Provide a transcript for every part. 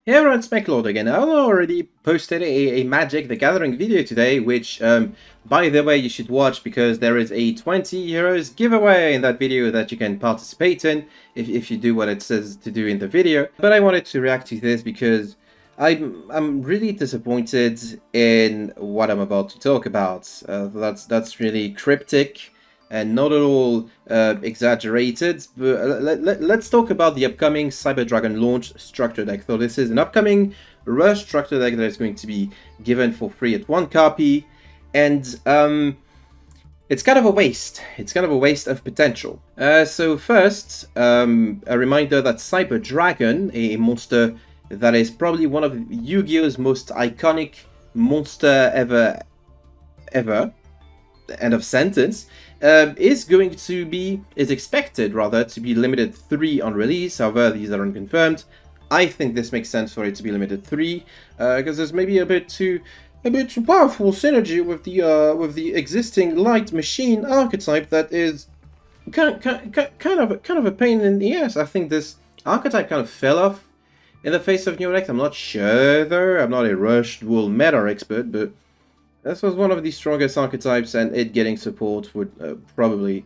Hey everyone, it's McLord again. I already posted a Magic the Gathering video today, which, by the way, you should watch because there is a 20 euros giveaway in that video that you can participate in if you do what it says to do in the video. But I wanted to react to this because I'm really disappointed in what I'm about to talk about. That's really cryptic and not at all exaggerated. But let's talk about the upcoming Cyber Dragon launch structure deck. So this is an upcoming Rush structure deck that is going to be given for free at 1 copy, and it's kind of a waste. It's kind of a waste of potential. So first, a reminder that Cyber Dragon, a monster that is probably one of Yu-Gi-Oh's most iconic monster ever, end of sentence, is expected rather to be limited 3 on release. However, these are unconfirmed. I think this makes sense for it to be limited 3 because there's maybe a bit too powerful synergy with the existing light machine archetype that is kind of a pain in the ass. I think this archetype kind of fell off in the face of new decks. I'm not sure though. I'm not a Rush duel meta expert, but this was one of the strongest archetypes, and it getting support would probably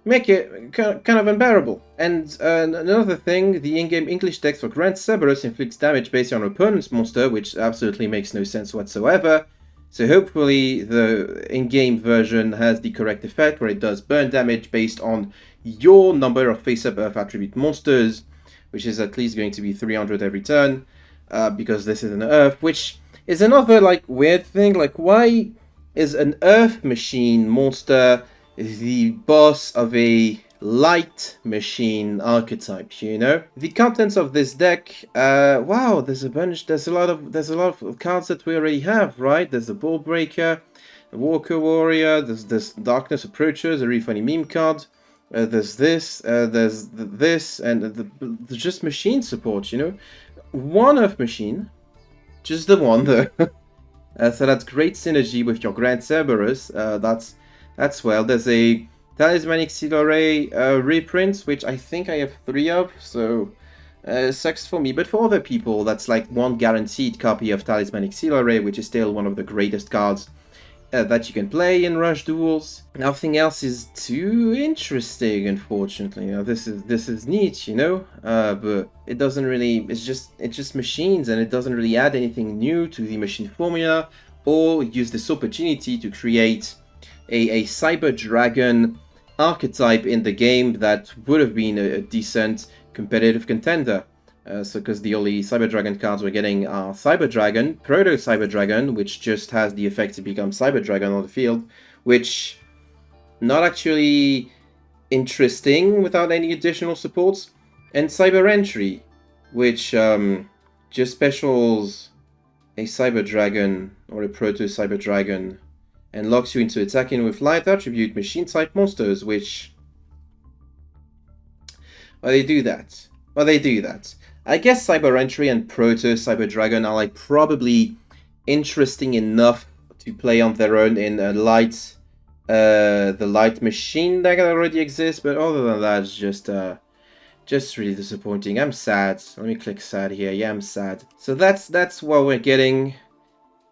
make it kind of unbearable. And another thing, the in-game English text for Grand Cerberus inflicts damage based on opponent's monster, which absolutely makes no sense whatsoever. So hopefully the in-game version has the correct effect, where it does burn damage based on your number of face-up Earth attribute monsters, which is at least going to be 300 every turn, because this is an Earth, which is another like weird thing. Like, why is an Earth machine monster the boss of a light machine archetype? You know, the contents of this deck. Wow, there's a lot of cards that we already have, right? There's the Ball Breaker, the Walker Warrior. There's this Darkness Approaches, a really funny meme card. There's this, this, and the just machine support. You know, one Earth machine. Just the one though. So that's great synergy with your Grand Cerberus. That's well. There's a Talismanic cydra reprint, which I think I have 3 of, so sucks for me. But for other people, that's like one guaranteed copy of Talismanic cydra, which is still one of the greatest cards that you can play in Rush duels. Nothing else is too interesting, unfortunately. This is neat, you know, but it doesn't really. It's just machines, and it doesn't really add anything new to the machine formula, or use this opportunity to create a Cyber Dragon archetype in the game that would have been a decent competitive contender. So because the only Cyber Dragon cards we're getting are Cyber Dragon, Proto Cyber Dragon, which just has the effect to become Cyber Dragon on the field, which not actually interesting without any additional supports, and Cyber Entry, which just specials a Cyber Dragon or a Proto Cyber Dragon and locks you into attacking with light attribute machine type monsters, which they do that. Well, they do that. I guess Cyber Entry and Proto Cyber Dragon are like probably interesting enough to play on their own in a light, the light machine deck that already exists. But other than that, it's just really disappointing. I'm sad. Let me click sad here. Yeah, I'm sad. So that's what we're getting,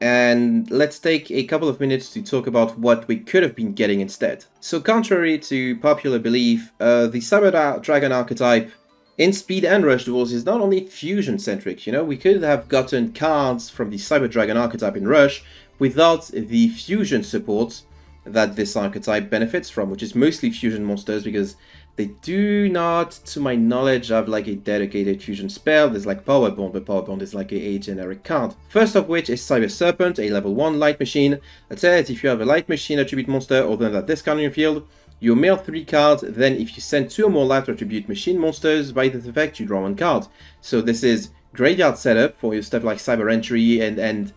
and let's take a couple of minutes to talk about what we could have been getting instead. So contrary to popular belief, the Cyber Dragon archetype in Speed and Rush duels is not only fusion-centric. You know, we could have gotten cards from the Cyber Dragon archetype in Rush without the fusion support that this archetype benefits from, which is mostly fusion monsters, because they do not, to my knowledge, have like a dedicated fusion spell. There's like Power Bond, but Power Bond is like a generic card. First of which is Cyber Serpent, a level 1 light machine that says if you have a light machine attribute monster other than that discard on your field, you mill 3 cards, then if you send 2 or more light attribute machine monsters, by this effect you draw 1 card. So this is graveyard setup for your stuff like Cyber Entry and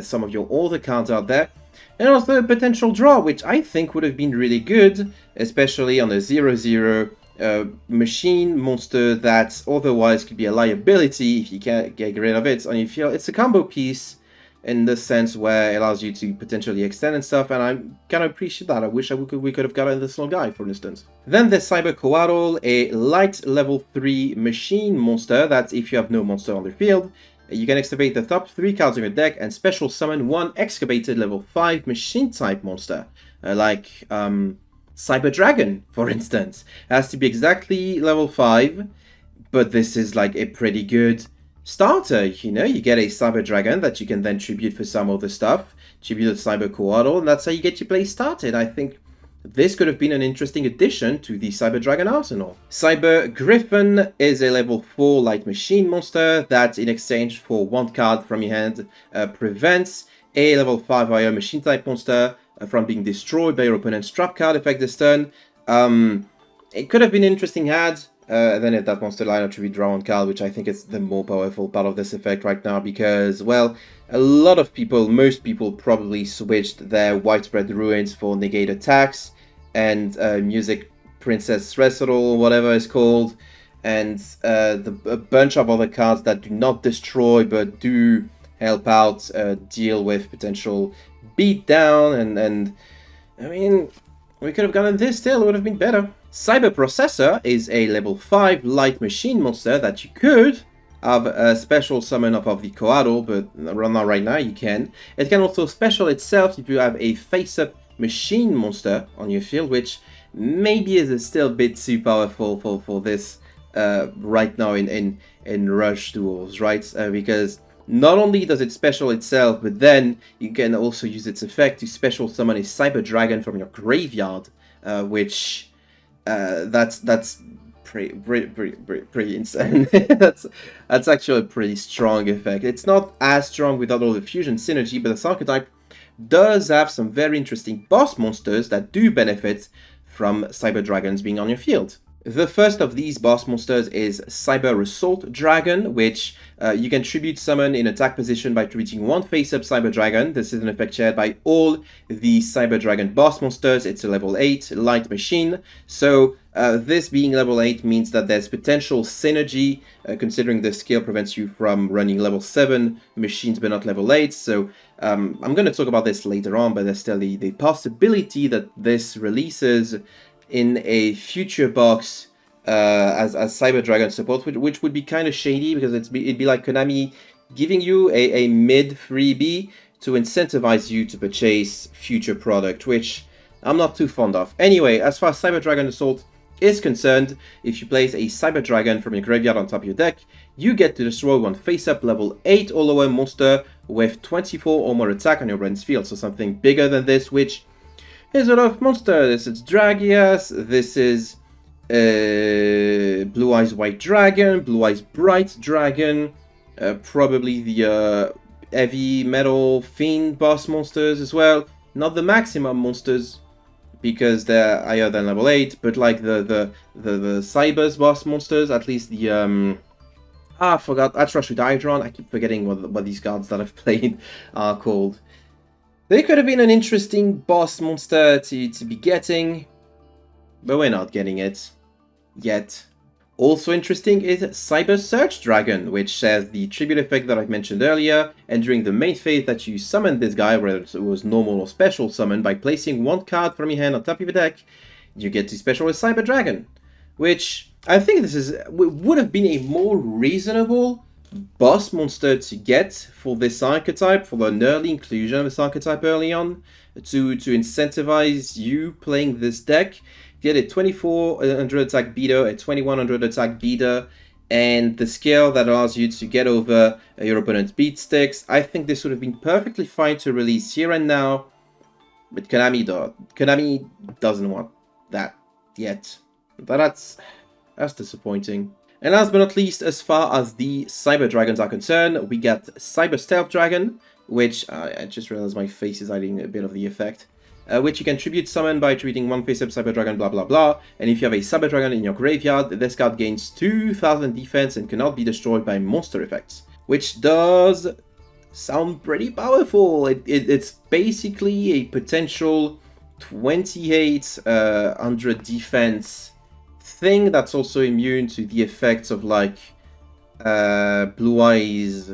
some of your older cards out there. And also a potential draw, which I think would have been really good, especially on a 0/0 machine monster that otherwise could be a liability if you can't get rid of it on your field. It's a combo piece in the sense where it allows you to potentially extend and stuff, and I kind of appreciate that. I wish we could have gotten this little guy, for instance. Then there's Cyber Coatl, a light level 3 machine monster that if you have no monster on the field, You can excavate the top 3 cards of your deck and special summon one excavated level 5 machine type monster, like Cyber Dragon, for instance. It has to be exactly level 5, but this is like a pretty good starter. You know, you get a Cyber Dragon that you can then tribute for some other stuff, tribute a Cyber Coatl, and that's how you get your play started. I think this could have been an interesting addition to the Cyber Dragon arsenal. Cyber Griffin is a level 4 light machine monster that, in exchange for one card from your hand, prevents a level 5 higher machine type monster from being destroyed by your opponent's trap card effect this turn. It could have been an interesting add. Then if that monster line attribute draw one card, which I think is the more powerful part of this effect right now, because, well, a lot of people, most people probably switched their Widespread Ruins for negate attacks, and Music Princess Recital, whatever it's called, and a bunch of other cards that do not destroy, but do help out deal with potential beatdown, and I mean, we could have gotten this still, it would have been better. Cyber Processor is a level 5 light machine monster that you could have a special summon off of the Coatl, but not right now you can. It can also special itself if you have a face-up machine monster on your field, which maybe is still a bit too powerful for this right now in rush duels, right? Because not only does it special itself, but then you can also use its effect to special summon a Cyber Dragon from your graveyard, which that's pretty insane. that's actually a pretty strong effect. It's not as strong without all the fusion synergy, but this archetype does have some very interesting boss monsters that do benefit from Cyber Dragons being on your field. The first of these boss monsters is Cyber Assault Dragon, which you can tribute summon in attack position by tributing one face-up Cyber Dragon. This is an effect shared by all the Cyber Dragon boss monsters. It's a level 8 light machine, so this being level 8 means that there's potential synergy, considering the skill prevents you from running level 7 machines but not level 8, so I'm going to talk about this later on, but there's still the possibility that this releases in a future box as Cyber Dragon support, which would be kind of shady, because it'd be like Konami giving you a mid freebie to incentivize you to purchase future product, which I'm not too fond of. Anyway, as far as Cyber Dragon Assault is concerned, if you place a Cyber Dragon from your graveyard on top of your deck, you get to destroy one face-up level 8 or lower monster with 24 or more attack on your opponent's field, so something bigger than this, which is a lot of monster. This is Dragias, this is Blue Eyes White Dragon, Blue Eyes Bright Dragon, probably the Heavy Metal Fiend boss monsters as well. Not the maximum monsters, because they're higher than level 8, but like the Cyber's boss monsters, at least the I forgot, Atrush with Hydron. I keep forgetting what these cards that I've played are called. They could have been an interesting boss monster to be getting, but we're not getting it yet. Also interesting is Cyber Search Dragon, which shares the tribute effect that I mentioned earlier, and during the main phase that you summon this guy, whether it was normal or special summon, by placing one card from your hand on top of your deck, you get to special a Cyber Dragon, which I think would have been a more reasonable boss monster to get for this archetype, for an early inclusion of this archetype early on, to incentivize you playing this deck. Get a 2400 attack beater, a 2100 attack beater, and the skill that allows you to get over your opponent's beat sticks. I think this would have been perfectly fine to release here and now, but Konami doesn't want that yet. But that's disappointing. And last but not least, as far as the Cyber Dragons are concerned, we got Cyber Stealth Dragon, which I just realized my face is hiding a bit of the effect. Which you can tribute summon by tributing one face-up Cyber Dragon, blah blah blah. And if you have a Cyber Dragon in your graveyard, this card gains 2000 defense and cannot be destroyed by monster effects. Which does sound pretty powerful. It's basically a potential 2800 defense thing that's also immune to the effects of like Blue Eyes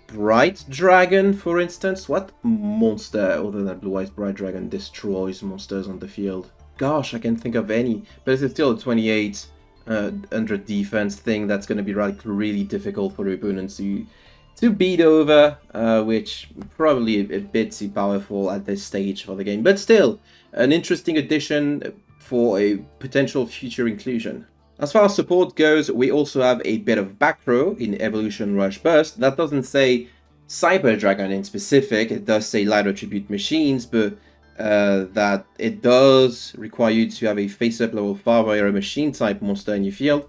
Bright Dragon, for instance. What monster other than Blue Eyes Bright Dragon destroys monsters on the field? Gosh, I can't think of any, but it's still a 28 100 defense thing that's going to be like really difficult for the opponent to beat over, which probably a bit too powerful at this stage for the game, but still an interesting addition for a potential future inclusion. As far as support goes, we also have a bit of back row in Evolution Rush Burst. That doesn't say Cyber Dragon in specific, it does say light attribute machines, but that it does require you to have a face-up level 5 or a machine type monster in your field.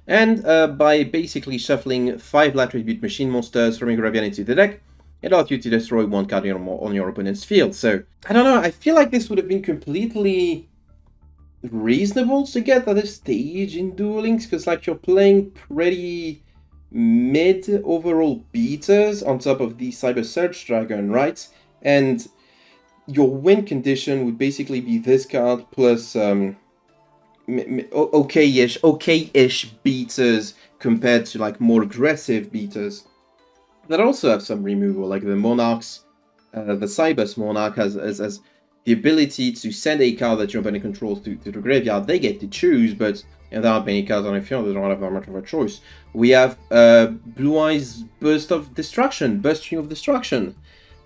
And by basically shuffling 5 light attribute machine monsters from your graveyard into the deck, it allows you to destroy 1 card on your opponent's field. So, I don't know, I feel like this would have been completely reasonable to get at this stage in Duel Links, because like you're playing pretty mid overall beaters on top of the Cyber Surge Dragon, right? And your win condition would basically be this card plus okay-ish beaters compared to like more aggressive beaters that also have some removal, like the Monarchs. The Cybers Monarch has the ability to send a card that your opponent controls to the graveyard. They get to choose, but there aren't many cards on the field, they don't have that much of a choice. We have Blue Eyes Bursting of Destruction,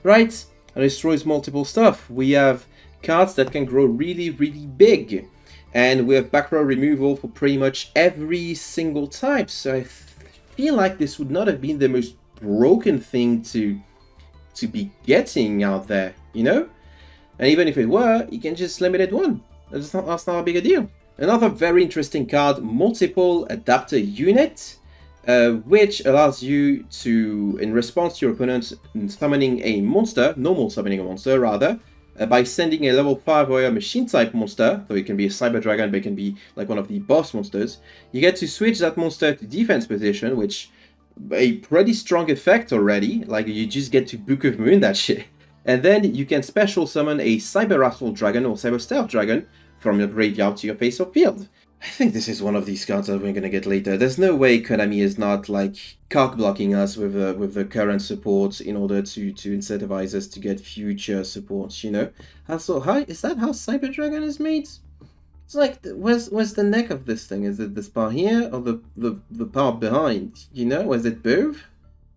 right? And destroys multiple stuff. We have cards that can grow really, really big. And we have back row removal for pretty much every single type. So I feel like this would not have been the most broken thing to be getting out there, you know? And even if it were, you can just limit it one. That's not a big a deal. Another very interesting card, Multiple Adapter Unit, which allows you to, in response to your opponent summoning a monster, normal summoning a monster rather, by sending a level 5 warrior machine type monster, so it can be a Cyber Dragon, but it can be like one of the boss monsters, you get to switch that monster to defense position, which a pretty strong effect already, like you just get to Book of Moon that shit. And then you can special summon a Cyber Assault Dragon or Cyber Stealth Dragon from your graveyard to your face or field. I think this is one of these cards that we're gonna get later. There's no way Konami is not like cock blocking us with the current support in order to incentivize us to get future supports, you know? Also, how is that how Cyber Dragon is made? It's like, where's the neck of this thing? Is it this part here or the part behind? You know, was it both?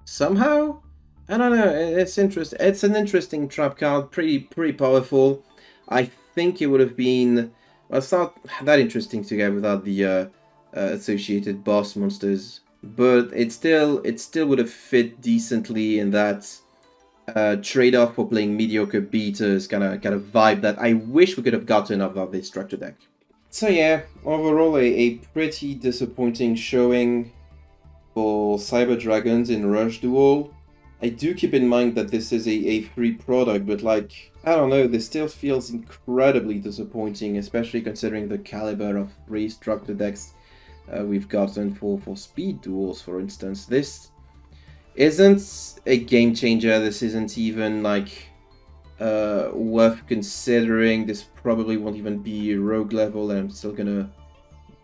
Somehow? I don't know. It's interesting. It's an interesting trap card. Pretty powerful. I think it would have been. Well, it's not that interesting to get without the associated boss monsters, but it still would have fit decently in that trade-off for playing mediocre beaters kind of vibe that I wish we could have gotten out of this structure deck. So yeah, overall a pretty disappointing showing for Cyber Dragons in Rush Duel. I do keep in mind that this is a free product, but like, I don't know, this still feels incredibly disappointing, especially considering the caliber of free structure decks we've gotten for speed duels, for instance. This isn't a game changer, this isn't even like worth considering. This probably won't even be rogue level, and I'm still gonna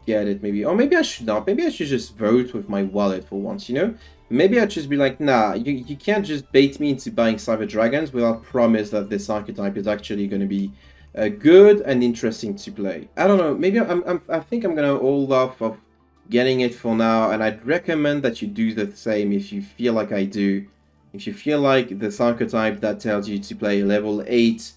get it maybe. Or maybe I should not, maybe I should just vote with my wallet for once, you know? Maybe I'd just be like, nah, you can't just bait me into buying Cyber Dragons without promise that this archetype is actually going to be good and interesting to play. I don't know, maybe I think I'm going to hold off of getting it for now, and I'd recommend that you do the same if you feel like I do. If you feel like this archetype that tells you to play level 8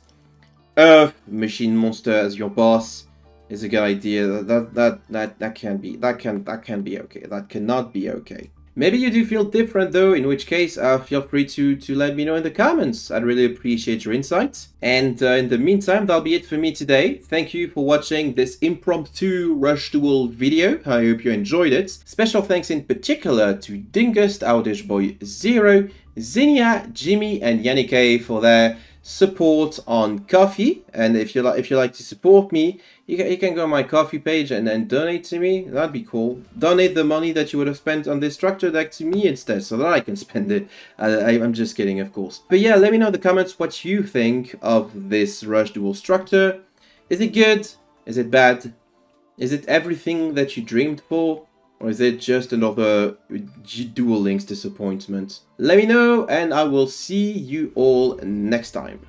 Earth machine monster as your boss is a good idea, that can be okay. That cannot be okay. Maybe you do feel different though, in which case feel free to let me know in the comments. I'd really appreciate your insights. And in the meantime, that'll be it for me today. Thank you for watching this impromptu Rush Duel video. I hope you enjoyed it. Special thanks in particular to Dingust, Owdish Boy Zero, Zinnia, Jimmy, and Yannick for their support on Coffee. And if you like to support me, you can go on my Coffee page and then donate to me. That'd be cool. Donate the money that you would have spent on this structure deck to me instead, so that I can spend it. I'm just kidding, of course. But yeah, let me know in the comments what you think of this Rush Duel structure. Is it good? Is it bad? Is it everything that you dreamed for? Or is it just another Duel Links disappointment? Let me know, and I will see you all next time.